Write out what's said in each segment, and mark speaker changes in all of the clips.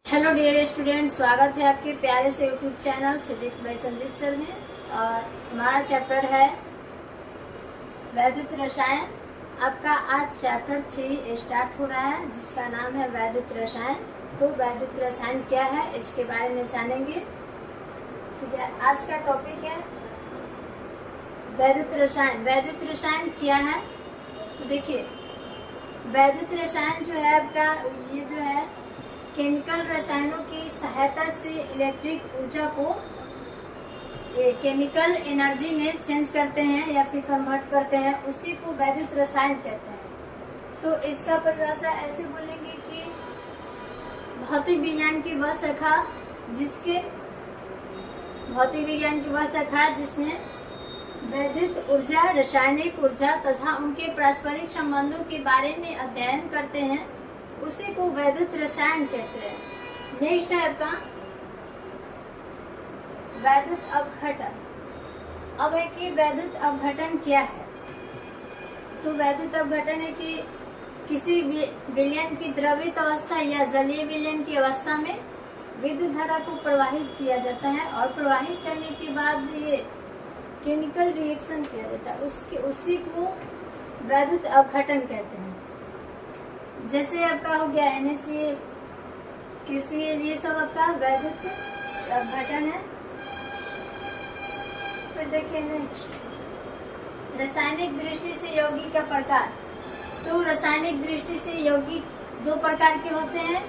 Speaker 1: Hello dear student, स्वागत है आपके प्यारे से YouTube channel physics bye Sanjeet sir में। और हमारा चैप्टर है वैद्युत रसायन। आपका आज चैप्टर 3 स्टार्ट हो रहा है, जिसका नाम है वैद्युत रसायन। तो वैद्युत रसायन क्या है, इसके बारे में जानेंगे। ठीक है, आज का टॉपिक है वैद्युत रसायन। वैद्युत रसायन क्या है, तो देखिए वैद्युत रसायन जो है आपका, ये जो है केमिकल रसायनों की सहायता से इलेक्ट्रिक ऊर्जा को केमिकल एनर्जी में चेंज करते हैं या फिर कन्वर्ट करते हैं, उसी को वैद्युत रसायन कहते हैं। तो इसका परिभाषा ऐसे बोलेंगे कि भौतिक विज्ञान की वह शाखा जिसमें वैद्युत ऊर्जा, रासायनिक ऊर्जा तथा उनके पारस्परिक संबंधों के बारे में अध्ययन करते हैं, उसी को वैद्युत रसायन कहते हैं। नेक्स्ट है आपका वैद्युत अपघटन। अब है कि वैद्युत अपघटन क्या है। तो वैद्युत अपघटन है कि किसी विलयन की द्रवित अवस्था या जलीय विलयन की अवस्था में विद्युत धारा को प्रवाहित किया जाता है और प्रवाहित करने के बाद ये केमिकल रिएक्शन किया जाता है, उसी को वैद्युत अपघटन कहते हैं। जैसे आपका हो गया NaCl, KCl, ये सब आपका वैद्युत अपघटन है। फिर देखिए नेक्स्ट, रासायनिक दृष्टि से यौगिक का प्रकार। तो रासायनिक दृष्टि से यौगिक दो प्रकार के होते हैं।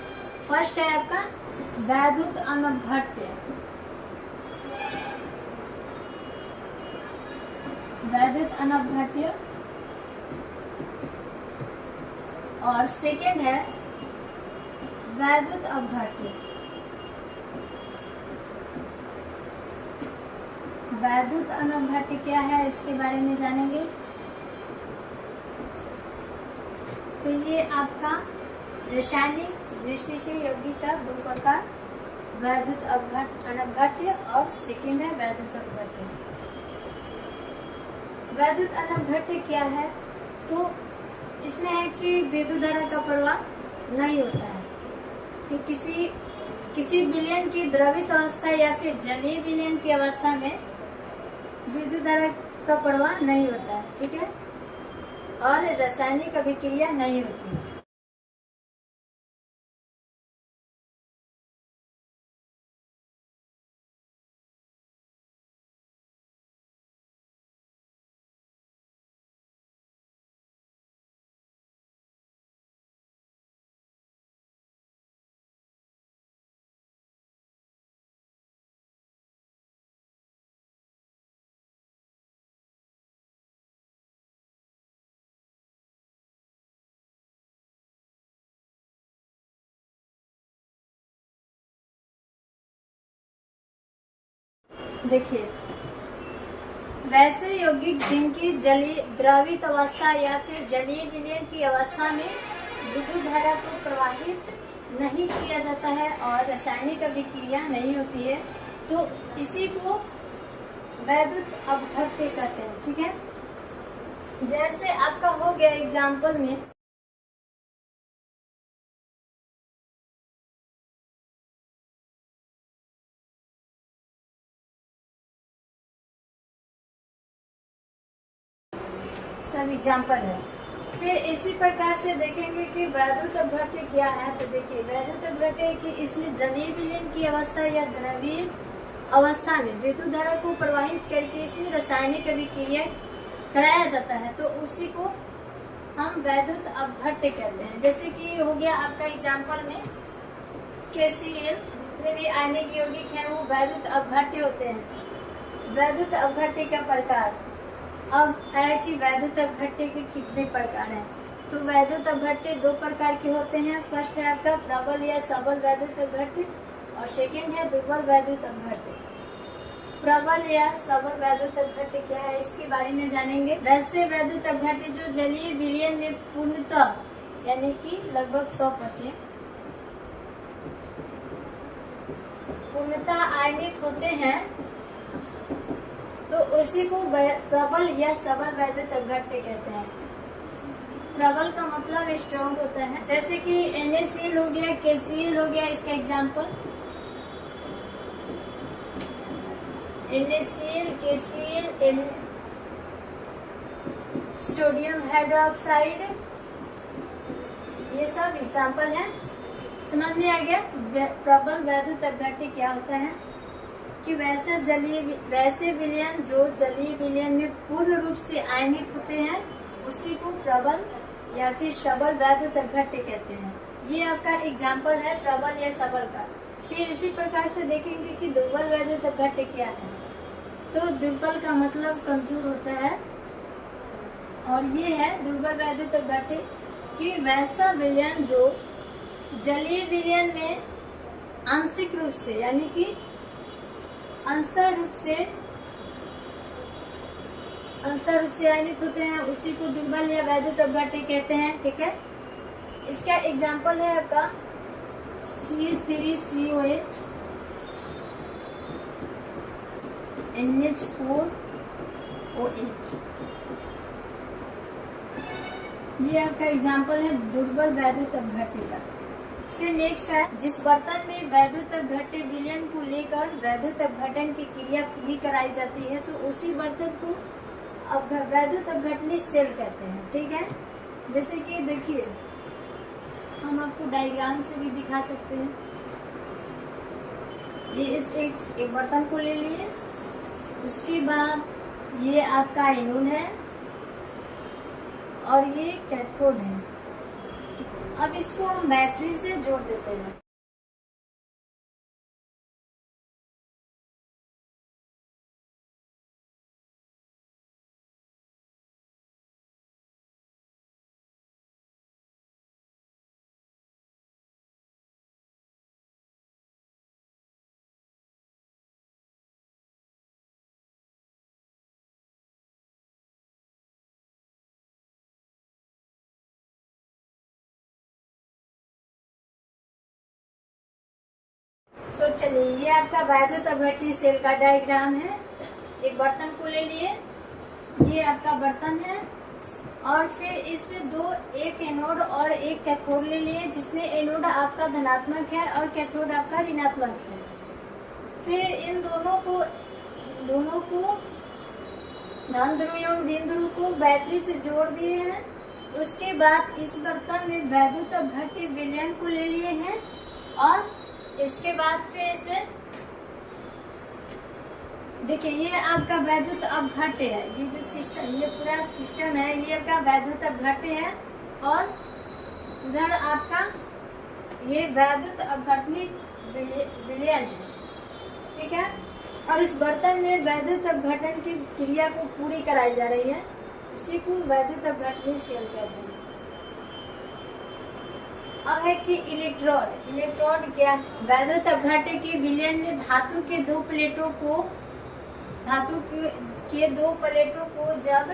Speaker 1: फर्स्ट है आपका वैद्युत अनपघट्य। वैद्युत अनपघट्य और सेकेंड है वैद्युत अपघट्य। वैद्युत अनपघट्य क्या है, इसके बारे में जानेंगे। तो ये आपका रासायनिक दृष्टि से यौगिक का दो प्रकार, वैद्युत अनपघट्य और सेकेंड है वैद्युत अपघट्य। वैद्युत अनपघट्य क्या है, तो इसमें है कि विद्युत धारा का प्रवाह नहीं होता है, कि किसी विलयन की द्रवित अवस्था या फिर जलीय विलयन की अवस्था में विद्युत धारा का प्रवाह नहीं होता है। ठीक है, और रासायनिक अभिक्रिया नहीं होती है। देखिए, वैसे यौगिक जिनकी जलीय द्रवित अवस्था या फिर जलीय विलयन की अवस्था में विद्युत धारा को प्रवाहित नहीं किया जाता है और रासायनिक अभिक्रिया नहीं होती है, तो इसी को वैद्युत अपघट्य कहते हैं। ठीक है, जैसे आपका हो गया एग्जाम्पल में सब एग्जाम्पल है। फिर इसी प्रकार से देखेंगे कि वैद्युत अपघट्य क्या है। तो देखिए वैद्युत अपघट्य कि इसमें जलीय विलयन की अवस्था या द्रवीय अवस्था में विद्युत धारा को प्रवाहित करके इसमें रासायनिक अभिक्रिया कराया जाता है, तो उसी को हम वैद्युत अपघट्य कहते हैं। जैसे कि हो गया आपका एग्जाम्पल में KCl, जितने भी आयनिक यौगिक हैं वो वैद्युत अपघट्य होते हैं। वैद्युत अपघट्य का प्रकार अब है कि वैद्युत अपघट्य के कितने प्रकार हैं। तो वैद्युत अपघट्य दो प्रकार के होते हैं। फर्स्ट है आपका प्रबल या सबल वैद्युत अपघट्य और सेकंड है दुर्बल वैद्युत अपघट्य। प्रबल या सबल वैद्युत अपघट्य क्या है, इसके बारे में जानेंगे। वैसे वैद्युत अपघट्य जो जलीय विलयन में पूर्णतः यानी कि लगभग 100% पूर्णतः आयनिक होते हैं, तो उसी को प्रबल या सबल वैद्युत अपघट्य कहते हैं। प्रबल का मतलब स्ट्रॉन्ग होता है। जैसे कि NaCl हो गया, KCl हो गया, इसका example NaCl, KCl, sodium hydroxide, ये सब एग्जाम्पल है। समझ में आ गया प्रबल वैद्युत अपघट्य क्या होता है कि वैसे विलयन जो जलीय विलयन में पूर्ण रूप से आयनिक होते हैं उसी को प्रबल या फिर सबल वैद्युत अपघट्य कहते हैं। ये आपका एग्जाम्पल है प्रबल या सबल का। फिर इसी प्रकार से देखेंगे कि दुर्बल वैद्युत अपघट्य क्या है। तो दुर्बल का मतलब कमजोर होता है, और ये है दुर्बल वैद्युत अपघट्य कि वैसा विलयन जो जलीय विलयन में आंशिक रूप से यानी कि अंशतः रूप से आयनित होते हैं उसी को दुर्बल या वैद्युत अपघट्य कहते हैं। ठीक है, इसका एग्जाम्पल है आपका CH3COH, NH4OH, ये आपका एग्जाम्पल है दुर्बल वैद्युत अपघट्य का। फिर नेक्स्ट है, जिस बर्तन में वैद्युत अपघट्य विलयन को लेकर वैद्युत अपघटन की क्रिया पूरी कराई जाती है तो उसी बर्तन को वैद्युत अपघटनी सेल कहते हैं। ठीक है, जैसे कि देखिए हम आपको डायग्राम से भी दिखा सकते हैं। ये इस एक बर्तन को ले लिए, उसके बाद ये आपका एनोड है और ये कैथोड है। अब इसको हम बैटरी से जोड़ देते हैं। तो चलिए, ये आपका वैद्युत अपघटनी सेल का डायग्राम है। एक बर्तन को ले लिए, ये आपका बर्तन है और फिर इसमें एक एनोड और एक कैथोड ले लिए, जिसमें एनोड आपका धनात्मक है और कैथोड आपका ऋणात्मक है। फिर इन दोनों को धन ध्रुव एवं ऋण ध्रुव को बैटरी से जोड़ दिए हैं। उसके बाद इस बर्तन में वैद्युत अपघट्य विलयन को ले लिए हैं और इसके बाद फिर इसमें देखिए ये आपका वैद्युत अपघट्य है। ये जो सिस्टम, ये पूरा सिस्टम है, ये आपका वैद्युत अपघट्य है और उधर आपका ये वैद्युत अपघटनी विलयन है। ठीक है, और इस बर्तन में वैद्युत अपघटन की क्रिया को पूरी कराई जा रही है, इसी को वैद्युत अपघटनी सेल कहते हैं। अब है कि इलेक्ट्रोड क्या है? वैद्युत अपघट्य के विलयन में धातु के दो प्लेटों को जब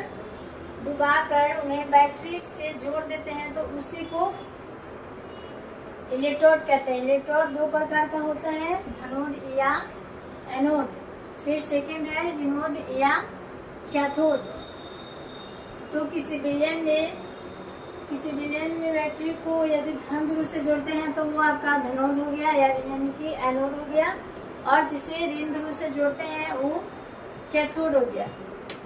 Speaker 1: डुबाकर उन्हें बैटरी से जोड़ देते हैं तो उसी को इलेक्ट्रोड कहते हैं। इलेक्ट्रोड दो प्रकार का होता है, धनोड या एनोड। फिर सेकंड है ऋणोद या कैथोड। तो किसी विलयन में बैटरी को यदि धन ध्रुव से जोड़ते हैं तो वो आपका धनोद हो गया यानी कि एनोड हो गया, और जिसे ऋण ध्रुव से जोड़ते हैं वो कैथोड हो गया।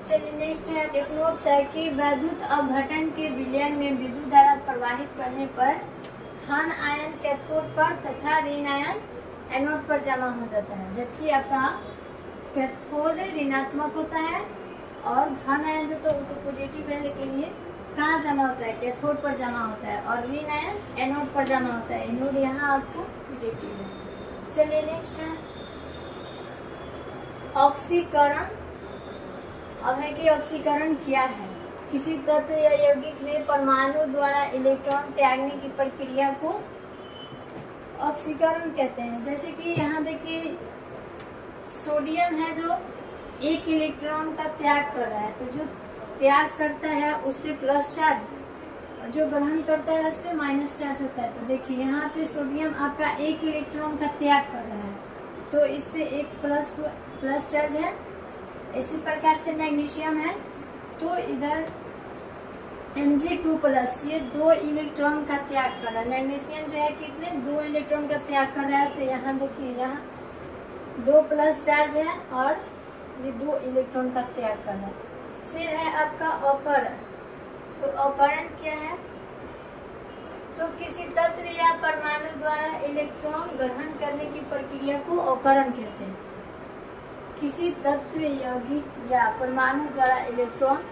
Speaker 1: चलिए नेक्स्ट है एक नोट्स है कि वैद्युत अपघटन के विलयन में विद्युत धारा प्रवाहित करने पर धन आयन कैथोड पर तथा ऋण आयन एनोड पर जमा हो जाता है, जबकि आपका कैथोड ऋणात्मक होता है और धन आयन जो तो पॉजिटिव है, लेकिन ये कहाँ जमा होता है? कैथोड पर जमा होता है, और ऋण आयन एनोड पर जमा होता है। एनोड यहाँ आपको पॉजिटिव है। चलिए नेक्स्ट है ऑक्सीकरण। अब है कि ऑक्सीकरण क्या है? किसी तत्व या यौगिक में परमाणु द्वारा इलेक्ट्रॉन त्यागने की प्रक्रिया को ऑक्सीकरण कहते हैं। जैसे कि यहाँ देखिए सोडियम है जो एक इलेक्ट्रॉन का त्याग कर रहा है, तो जो त्याग करता है उस पे प्लस चार्ज और जो ग्रहण करता है उस पे माइनस चार्ज होता है। तो देखिए यहाँ पे सोडियम आपका एक इलेक्ट्रॉन का त्याग कर रहा है, तो इस पे एक प्लस चार्ज है। इसी प्रकार से मैग्नीशियम है, तो इधर Mg2+, ये 2 इलेक्ट्रॉन का त्याग कर रहा है। मैग्नीशियम जो है कितने 2 इलेक्ट्रॉन का त्याग कर रहा है, तो यहाँ देखिए यहाँ 2+ चार्ज है और ये 2 इलेक्ट्रॉन का त्याग कर रहा है। फिर है आपका अवकरण। तो अवकरण क्या है? तो किसी तत्व या परमाणु द्वारा इलेक्ट्रॉन ग्रहण करने की प्रक्रिया को अवकरण कहते हैं। किसी तत्व यौगिक या परमाणु द्वारा इलेक्ट्रॉन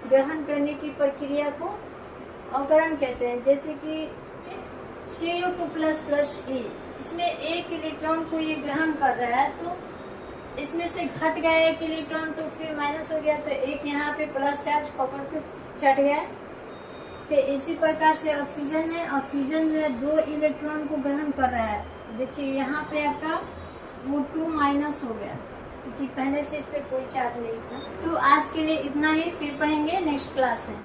Speaker 1: ग्रहण करने की प्रक्रिया को अवकरण कहते हैं। जैसे कि Cu2++E, इसमें एक इलेक्ट्रॉन को ये ग्रहण कर रहा है, तो इसमें से घट गया एक इलेक्ट्रॉन, तो फिर माइनस हो गया, तो एक यहाँ पे प्लस चार्ज कॉपर पे चढ़ गया। फिर इसी प्रकार से ऑक्सीजन है, ऑक्सीजन जो है 2 इलेक्ट्रॉन को ग्रहण कर रहा है। देखिए यहाँ पे आपका O2- हो गया, क्योंकि पहले से इस पे कोई चार्ज नहीं था। तो आज के लिए इतना ही, फिर पढ़ेंगे नेक्स्ट क्लास में।